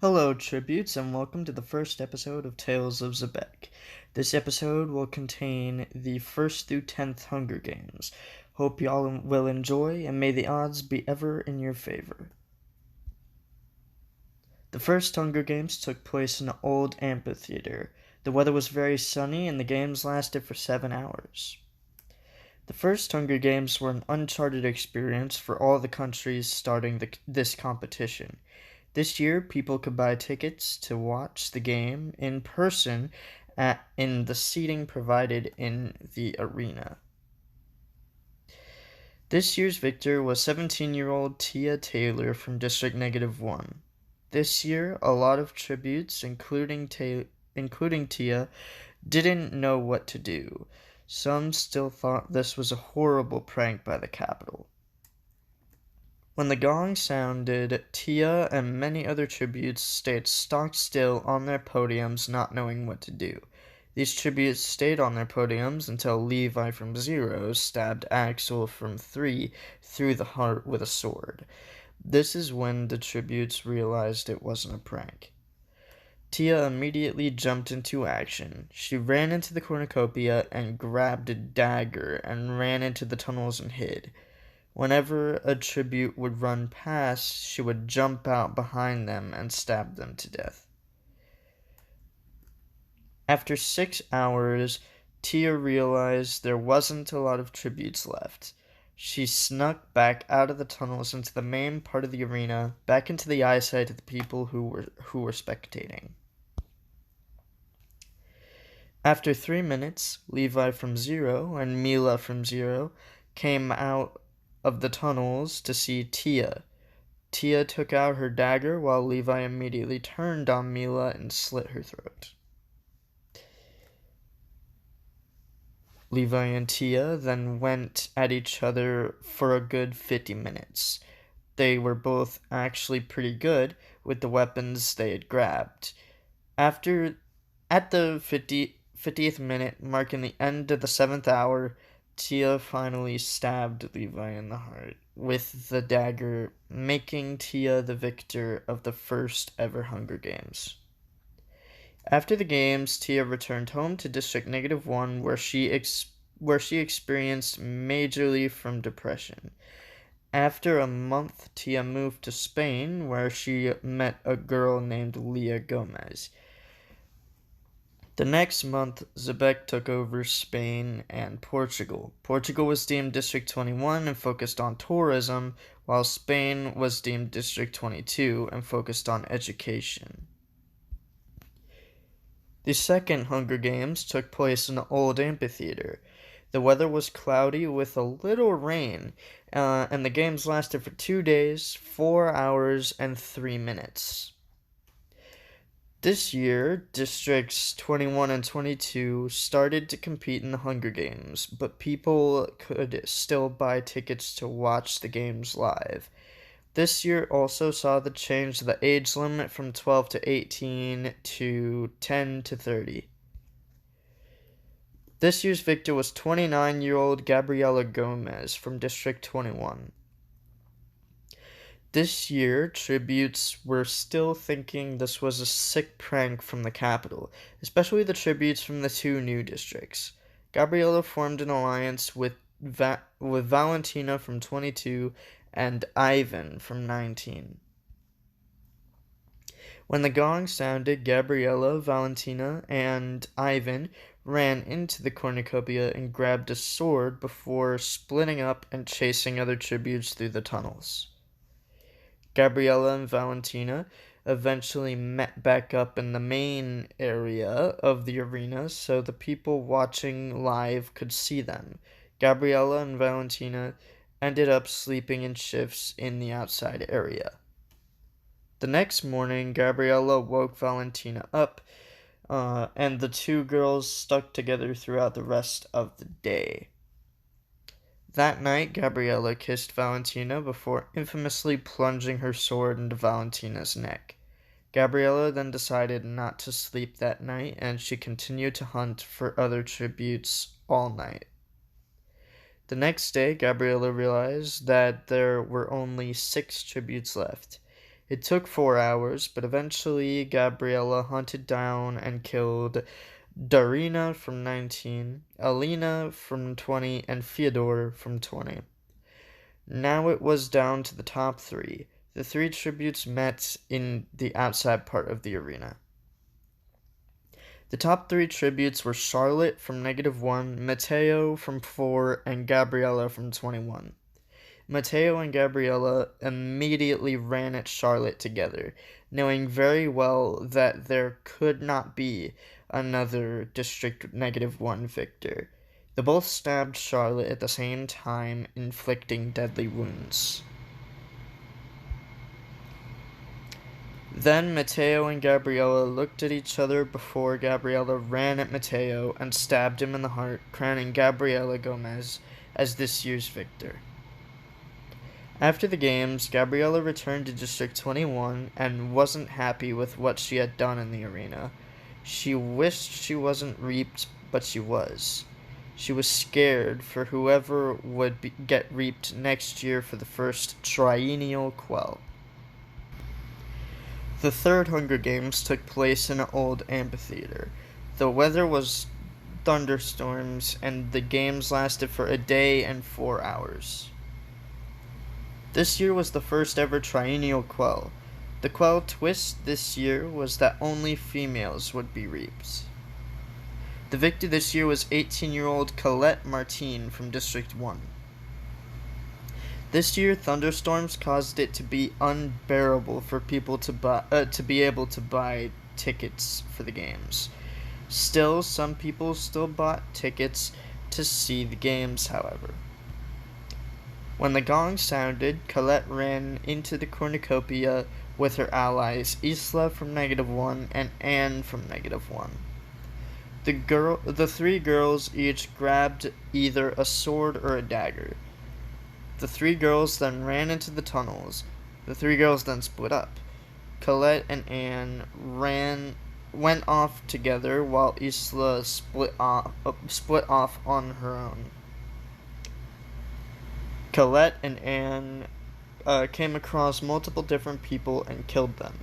Hello, tributes, and welcome to the first episode of Tales of Xebec. This episode will contain the 1st through 10th Hunger Games. Hope y'all will enjoy, and may the odds be ever in your favor. The first Hunger Games took place in an old amphitheater. The weather was very sunny, and the games lasted for 7 hours. The first Hunger Games were an uncharted experience for all the countries starting this competition. This year, people could buy tickets to watch the game in person in the seating provided in the arena. This year's victor was 17-year-old Tia Taylor from District -1. This year, a lot of tributes, including Tia, didn't know what to do. Some still thought this was a horrible prank by the Capitol. When the gong sounded, Tia and many other tributes stayed stock still on their podiums, not knowing what to do. These tributes stayed on their podiums until Levi from 0 stabbed Axel from 3 through the heart with a sword. This is when the tributes realized it wasn't a prank. Tia immediately jumped into action. She ran into the cornucopia and grabbed a dagger and ran into the tunnels and hid. Whenever a tribute would run past, she would jump out behind them and stab them to death. After 6 hours, Tia realized there wasn't a lot of tributes left. She snuck back out of the tunnels into the main part of the arena, back into the eyesight of the people who were spectating. After 3 minutes, Levi from 0 and Mila from 0 came out of the tunnels to see Tia. Tia took out her dagger while Levi immediately turned on Mila and slit her throat. Levi and Tia then went at each other for a good 50 minutes. They were both actually pretty good with the weapons they had grabbed. At the 50th minute, marking the end of the 7th hour, Tia finally stabbed Levi in the heart with the dagger, making Tia the victor of the first ever Hunger Games. After the games, Tia returned home to District -1 where she experienced majorly from depression. After a month, Tia moved to Spain where she met a girl named Leah Gomez. The next month, Xebec took over Spain and Portugal. Portugal was deemed District 21 and focused on tourism, while Spain was deemed District 22 and focused on education. The second Hunger Games took place in an old amphitheater. The weather was cloudy with a little rain, and the games lasted for 2 days, 4 hours, and 3 minutes. This year, Districts 21 and 22 started to compete in the Hunger Games, but people could still buy tickets to watch the games live. This year also saw the change to the age limit from 12 to 18 to 10 to 30. This year's victor was 29-year-old Gabriela Gomez from District 21. This year, tributes were still thinking this was a sick prank from the Capitol, especially the tributes from the 2 new districts. Gabriela formed an alliance with Valentina from 22 and Ivan from 19. When the gong sounded, Gabriela, Valentina, and Ivan ran into the cornucopia and grabbed a sword before splitting up and chasing other tributes through the tunnels. Gabriela and Valentina eventually met back up in the main area of the arena so the people watching live could see them. Gabriela and Valentina ended up sleeping in shifts in the outside area. The next morning, Gabriela woke Valentina up, and the 2 girls stuck together throughout the rest of the day. That night, Gabriela kissed Valentina before infamously plunging her sword into Valentina's neck. Gabriela then decided not to sleep that night, and she continued to hunt for other tributes all night. The next day, Gabriela realized that there were only 6 tributes left. It took 4 hours, but eventually Gabriella hunted down and killed Darina from 19, Alina from 20, and Fyodor from 20. Now it was down to the top three. The three tributes met in the outside part of the arena. The top three tributes were Charlotte from -1, Matteo from 4, and Gabriella from 21. Matteo and Gabriella immediately ran at Charlotte together, knowing very well that there could not be another District -1 victor. They both stabbed Charlotte at the same time, inflicting deadly wounds. Then Matteo and Gabriella looked at each other before Gabriella ran at Matteo and stabbed him in the heart, crowning Gabriella Gomez as this year's victor. After the games, Gabriella returned to District 21 and wasn't happy with what she had done in the arena. She wished she wasn't reaped, but she was. She was scared for whoever would get reaped next year for the first triennial quell. The third Hunger Games took place in an old amphitheater. The weather was thunderstorms, and the games lasted for a day and 4 hours. This year was the first ever triennial quell. The quell twist this year was that only females would be reaped. The victor this year was 18-year-old Colette Martin from District 1. This year, thunderstorms caused it to be unbearable for people to be able to buy tickets for the games. Still, some people still bought tickets to see the games, however. When the gong sounded, Colette ran into the cornucopia with her allies Isla from -1 and Anne from -1. The three girls each grabbed either a sword or a dagger. The three girls then ran into the tunnels. The three girls then split up. Colette and Anne went off together while Isla split off on her own. Colette and Anne came across multiple different people and killed them.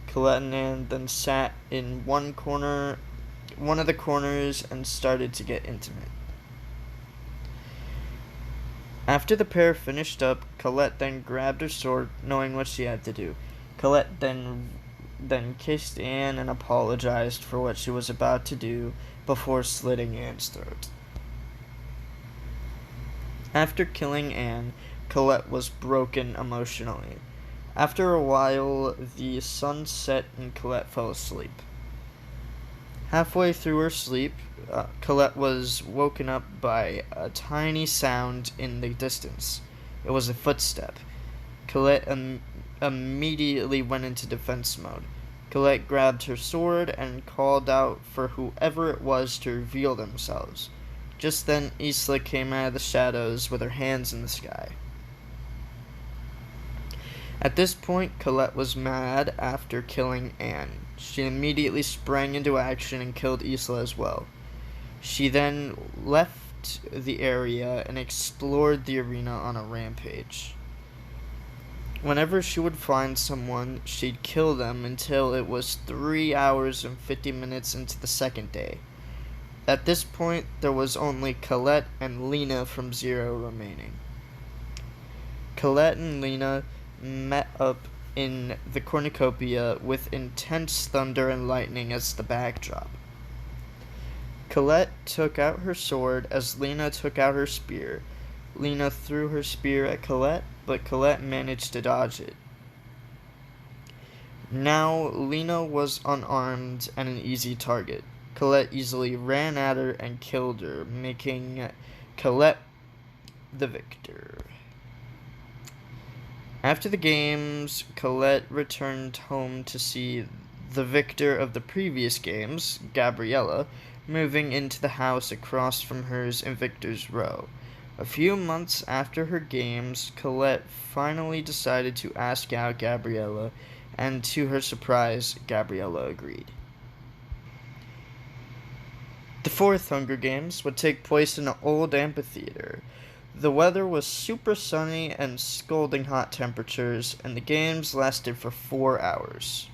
Colette and Anne then sat in one of the corners, and started to get intimate. After the pair finished up, Colette then grabbed her sword, knowing what she had to do. Colette then kissed Anne and apologized for what she was about to do before slitting Anne's throat. After killing Anne, Colette was broken emotionally. After a while, the sun set and Colette fell asleep. Halfway through her sleep, Colette was woken up by a tiny sound in the distance. It was a footstep. Colette immediately went into defense mode. Colette grabbed her sword and called out for whoever it was to reveal themselves. Just then, Isla came out of the shadows with her hands in the sky. At this point, Colette was mad after killing Anne. She immediately sprang into action and killed Isla as well. She then left the area and explored the arena on a rampage. Whenever she would find someone, she'd kill them until it was 3 hours and 50 minutes into the second day. At this point, there was only Colette and Lena from 0 remaining. Colette and Lena met up in the cornucopia with intense thunder and lightning as the backdrop. Colette took out her sword as Lena took out her spear. Lena threw her spear at Colette, but Colette managed to dodge it. Now, Lena was unarmed and an easy target. Colette easily ran at her and killed her, making Colette the victor. After the games, Colette returned home to see the victor of the previous games, Gabriella, moving into the house across from hers in Victor's Row. A few months after her games, Colette finally decided to ask out Gabriella, and to her surprise, Gabriella agreed. The fourth Hunger Games would take place in an old amphitheater. The weather was super sunny and scalding hot temperatures, and the games lasted for 4 hours.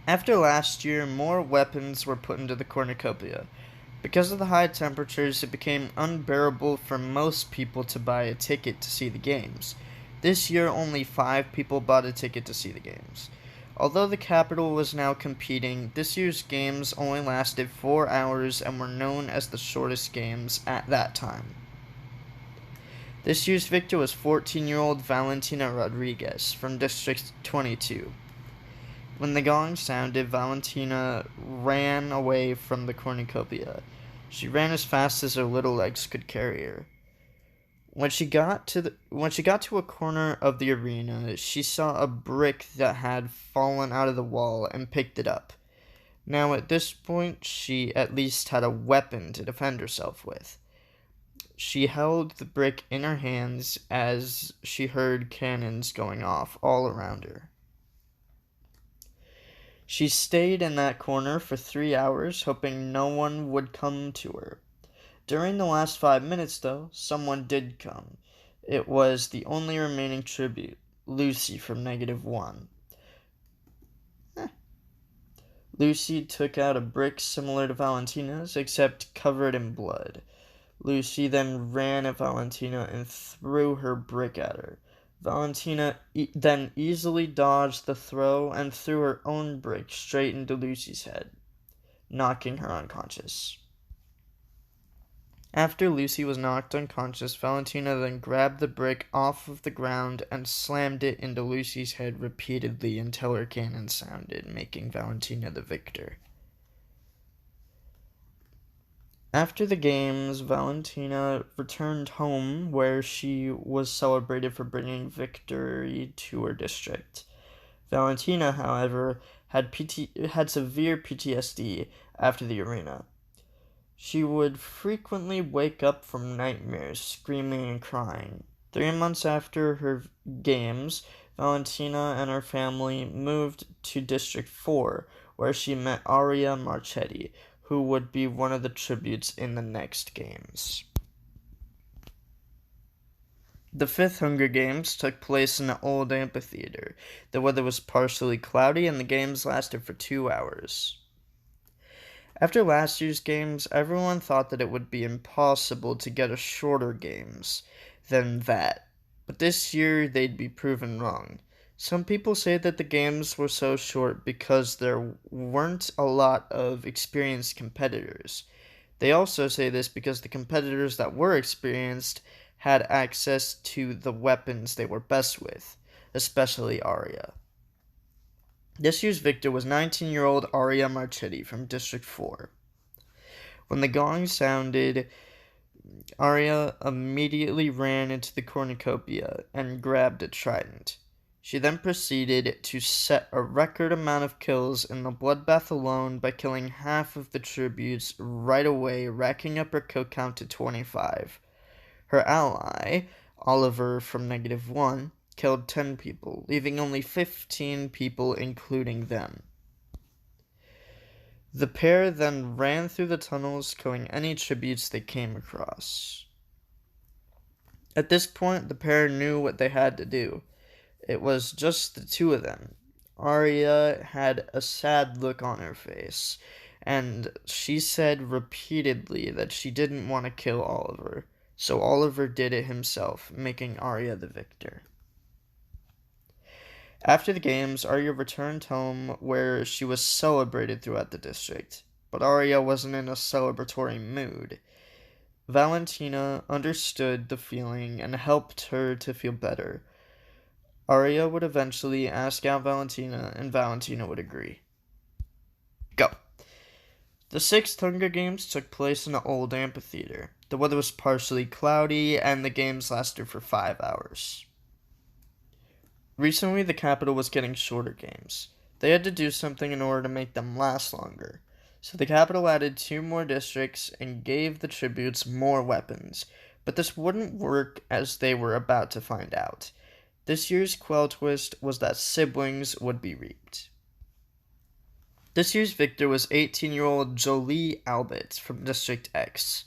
After last year, more weapons were put into the cornucopia. Because of the high temperatures, it became unbearable for most people to buy a ticket to see the games. This year, only 5 people bought a ticket to see the games. Although the capital was now competing, this year's games only lasted 4 hours and were known as the shortest games at that time. This year's victor was 14-year-old Valentina Rodriguez from District 22. When the gong sounded, Valentina ran away from the cornucopia. She ran as fast as her little legs could carry her. When she got to a corner of the arena, she saw a brick that had fallen out of the wall and picked it up. Now at this point, she at least had a weapon to defend herself with. She held the brick in her hands as she heard cannons going off all around her. She stayed in that corner for 3 hours, hoping no one would come to her. During the last 5 minutes, though, someone did come. It was the only remaining tribute, Lucy from -1. Lucy took out a brick similar to Valentina's, except covered in blood. Lucy then ran at Valentina and threw her brick at her. Valentina then easily dodged the throw and threw her own brick straight into Lucy's head, knocking her unconscious. After Lucy was knocked unconscious, Valentina then grabbed the brick off of the ground and slammed it into Lucy's head repeatedly until her cannon sounded, making Valentina the victor. After the games, Valentina returned home where she was celebrated for bringing victory to her district. Valentina, however, had severe PTSD after the arena. She would frequently wake up from nightmares, screaming and crying. 3 months after her games, Valentina and her family moved to District 4, where she met Aria Marchetti, who would be one of the tributes in the next games. The 5th Hunger Games took place in an old amphitheater. The weather was partially cloudy and the games lasted for 2 hours. After last year's games, everyone thought that it would be impossible to get a shorter games than that, but this year they'd be proven wrong. Some people say that the games were so short because there weren't a lot of experienced competitors. They also say this because the competitors that were experienced had access to the weapons they were best with, especially Aria. This year's victor was 19-year-old Aria Marchetti from District 4. When the gong sounded, Aria immediately ran into the cornucopia and grabbed a trident. She then proceeded to set a record amount of kills in the bloodbath alone by killing half of the tributes right away, racking up her kill count to 25. Her ally, Oliver from -1, killed 10 people, leaving only 15 people including them. The pair then ran through the tunnels, killing any tributes they came across. At this point, the pair knew what they had to do. It was just the two of them. Aria had a sad look on her face, and she said repeatedly that she didn't want to kill Oliver, so Oliver did it himself, making Aria the victor. After the games, Aria returned home where she was celebrated throughout the district, but Aria wasn't in a celebratory mood. Valentina understood the feeling and helped her to feel better. Aria would eventually ask out Valentina, and Valentina would agree. Go! The 6th Hunger Games took place in an old amphitheater. The weather was partially cloudy, and the games lasted for 5 hours. Recently, the capital was getting shorter games. They had to do something in order to make them last longer. So the capital added 2 more districts and gave the tributes more weapons. But this wouldn't work, as they were about to find out. This year's quell twist was that siblings would be reaped. This year's victor was 18-year-old Jolie Albert from District X.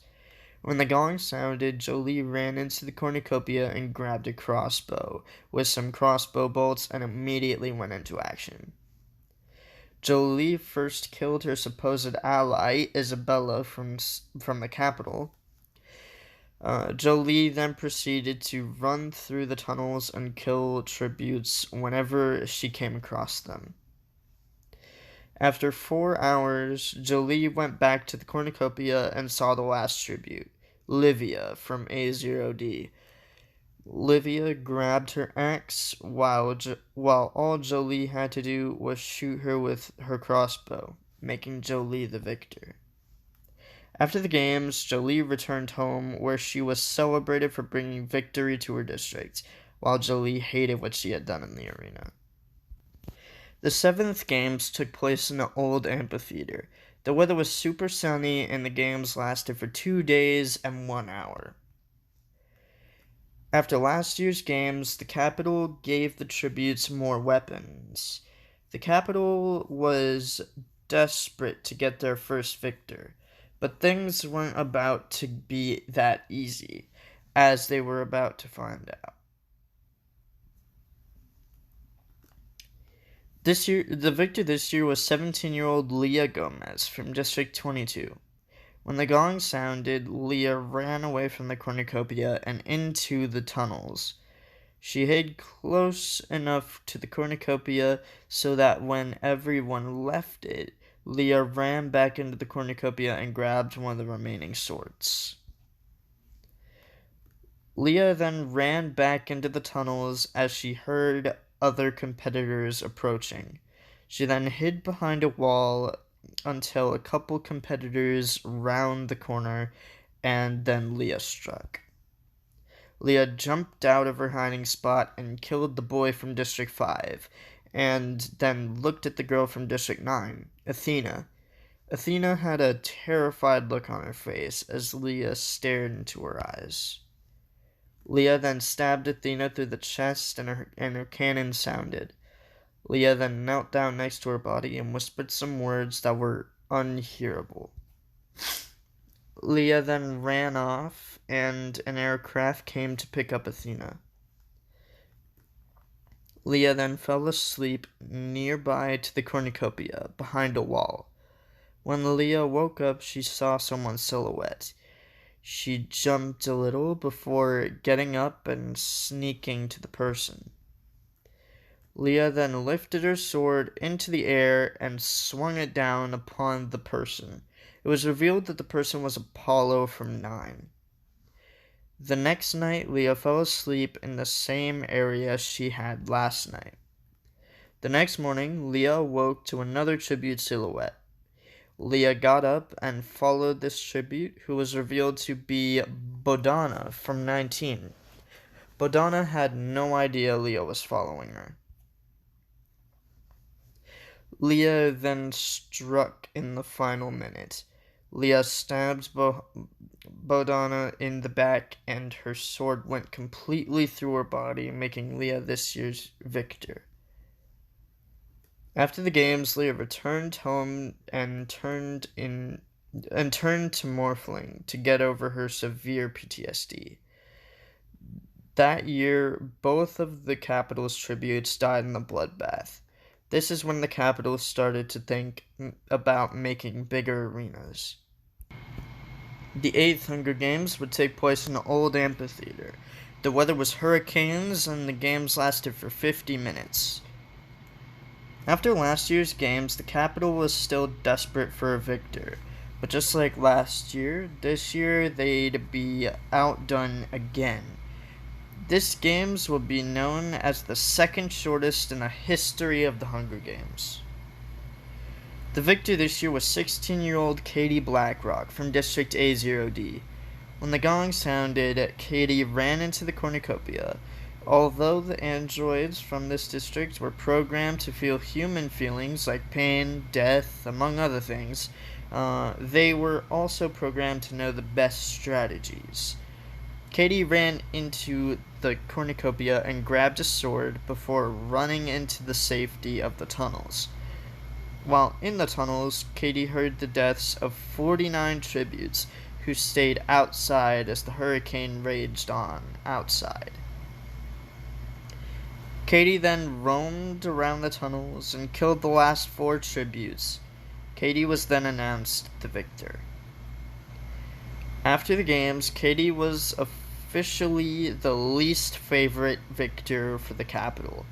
When the gong sounded, Jolie ran into the cornucopia and grabbed a crossbow with some crossbow bolts and immediately went into action. Jolie first killed her supposed ally, Isabella, from the capital. Jolie then proceeded to run through the tunnels and kill tributes whenever she came across them. After 4 hours, Jolie went back to the cornucopia and saw the last tribute, Livia from A0D. Livia grabbed her axe while all Jolie had to do was shoot her with her crossbow, making Jolie the victor. After the games, Jolie returned home where she was celebrated for bringing victory to her district, while Jolie hated what she had done in the arena. The 7th games took place in an old amphitheater. The weather was super sunny and the games lasted for 2 days and 1 hour. After last year's games, the capital gave the tributes more weapons. The capital was desperate to get their first victor, but things weren't about to be that easy, as they were about to find out. The victor this year was 17-year-old Leah Gomez from District 22. When the gong sounded, Leah ran away from the cornucopia and into the tunnels. She hid close enough to the cornucopia so that when everyone left it, Leah ran back into the cornucopia and grabbed one of the remaining swords. Leah then ran back into the tunnels as she heard other competitors approaching. She then hid behind a wall until a couple competitors round the corner, and then Leah struck. Leah jumped out of her hiding spot and killed the boy from District 5, and then looked at the girl from District 9, Athena. Athena had a terrified look on her face as Leah stared into her eyes. Leah then stabbed Athena through the chest and her cannon sounded. Leah then knelt down next to her body and whispered some words that were unhearable. Leah then ran off, and an aircraft came to pick up Athena. Leah then fell asleep nearby to the cornucopia, behind a wall. When Leah woke up, she saw someone's silhouette. She jumped a little before getting up and sneaking to the person. Leah then lifted her sword into the air and swung it down upon the person. It was revealed that the person was Apollo from 9. The next night, Leah fell asleep in the same area she had last night. The next morning, Leah awoke to another tribute silhouette. Leah got up and followed this tribute, who was revealed to be Bodana from 19. Bodana had no idea Leah was following her. Leah then struck in the final minute. Leah stabbed Bodana in the back, and her sword went completely through her body, making Leah this year's victor. After the games, Leah returned home and turned to Morphling to get over her severe PTSD. That year, both of the capital's tributes died in the bloodbath. This is when the capital started to think about making bigger arenas. The 8th Hunger Games would take place in an old amphitheater. The weather was hurricanes, and the games lasted for 50 minutes. After last year's games, the capital was still desperate for a victor. But just like last year, this year they'd be outdone again. This games will be known as the second shortest in the history of the Hunger Games. The victor this year was 16-year-old Katie Blackrock from District A0D. When the gong sounded, Katie ran into the cornucopia. Although the androids from this district were programmed to feel human feelings like pain, death, among other things, they were also programmed to know the best strategies. Katie ran into the cornucopia and grabbed a sword before running into the safety of the tunnels. While in the tunnels, Katie heard the deaths of 49 tributes, who stayed outside as the hurricane raged on outside. Katie then roamed around the tunnels and killed the last 4 tributes. Katie was then announced the victor. After the games, Katie was officially the least favorite victor for the capital,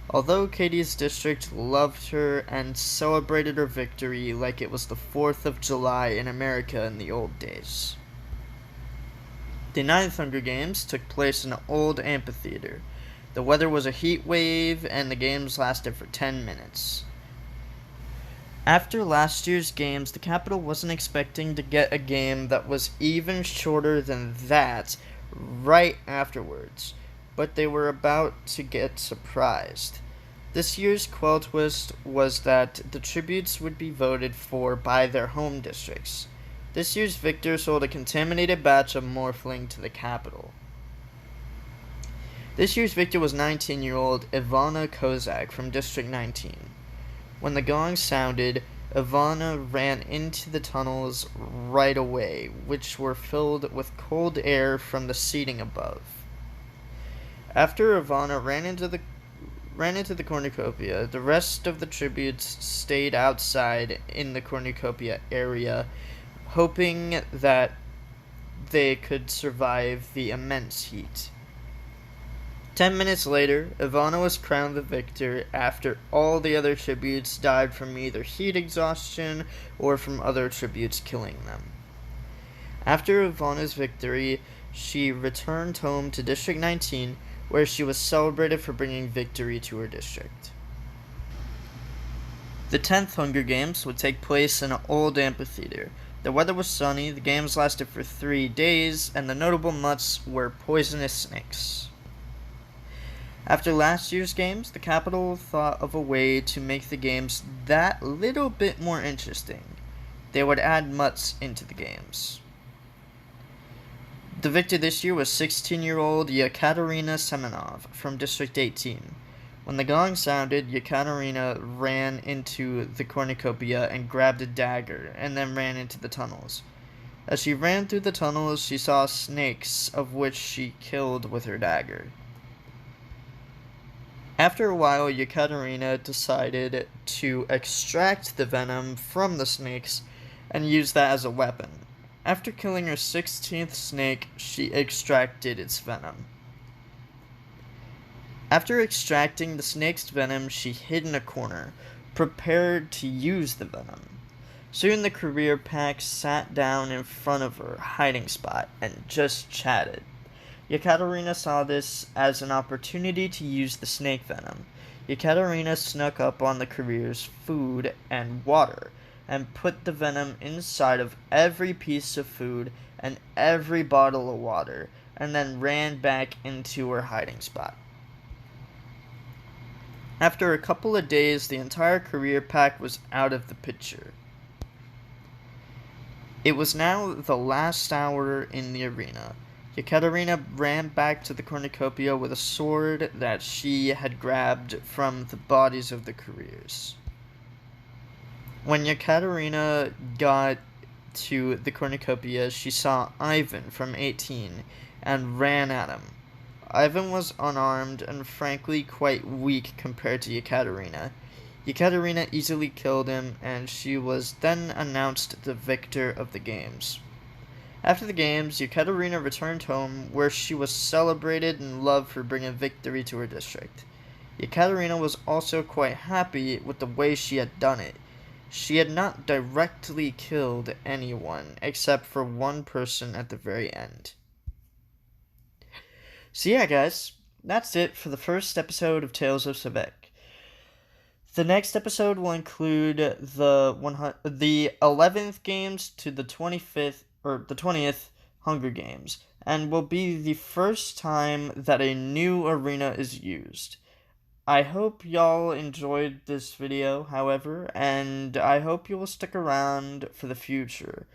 although Katie's district loved her and celebrated her victory like it was the 4th of July in America in the old days. The 9th Hunger Games took place in an old amphitheater. The weather was a heat wave and the games lasted for 10 minutes. After last year's games, the capital wasn't expecting to get a game that was even shorter than that right afterwards, but they were about to get surprised. This year's Quell twist was that the tributes would be voted for by their home districts. This year's victor sold a contaminated batch of morphling to the capital. This year's victor was 19-year-old Ivana Kozak from District 19. When the gong sounded, Ivana ran into the tunnels right away, which were filled with cold air from the seating above. After Ivana ran into the cornucopia, the rest of the tributes stayed outside in the cornucopia area, hoping that they could survive the immense heat. 10 minutes later, Ivana was crowned the victor after all the other tributes died from either heat exhaustion or from other tributes killing them. After Ivana's victory, she returned home to District 19, where she was celebrated for bringing victory to her district. The 10th Hunger Games would take place in an old amphitheater. The weather was sunny, the games lasted for 3 days, and the notable mutts were poisonous snakes. After last year's games, the capital thought of a way to make the games that little bit more interesting. They would add mutts into the games. The victor this year was 16-year-old Yekaterina Semenov from District 18. When the gong sounded, Yekaterina ran into the cornucopia and grabbed a dagger, and then ran into the tunnels. As she ran through the tunnels, she saw snakes, of which she killed with her dagger. After a while, Yekaterina decided to extract the venom from the snakes and use that as a weapon. After killing her 16th snake, she extracted its venom. After extracting the snake's venom, she hid in a corner, prepared to use the venom. Soon the career pack sat down in front of her hiding spot and just chatted. Yekaterina saw this as an opportunity to use the snake venom. Yekaterina snuck up on the career's food and water, and put the venom inside of every piece of food and every bottle of water, and then ran back into her hiding spot. After a couple of days, the entire career pack was out of the picture. It was now the last hour in the arena. Yekaterina ran back to the cornucopia with a sword that she had grabbed from the bodies of the careers. When Yekaterina got to the cornucopia, she saw Ivan from 18 and ran at him. Ivan was unarmed and frankly quite weak compared to Yekaterina. Yekaterina easily killed him, and she was then announced the victor of the games. After the games, Yekaterina returned home, where she was celebrated and loved for bringing victory to her district. Yekaterina was also quite happy with the way she had done it. She had not directly killed anyone, except for one person at the very end. So yeah, guys, that's it for the first episode of Tales of Xebec. The next episode will include the 11th games to the 25th or the 20th Hunger Games, and will be the first time that a new arena is used. I hope y'all enjoyed this video, however, and I hope you will stick around for the future.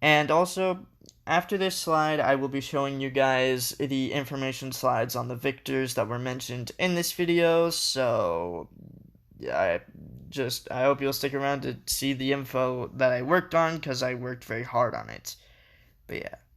And also, after this slide, I will be showing you guys the information slides on the victors that were mentioned in this video, so I hope you'll stick around to see the info that I worked on, because I worked very hard on it. But yeah.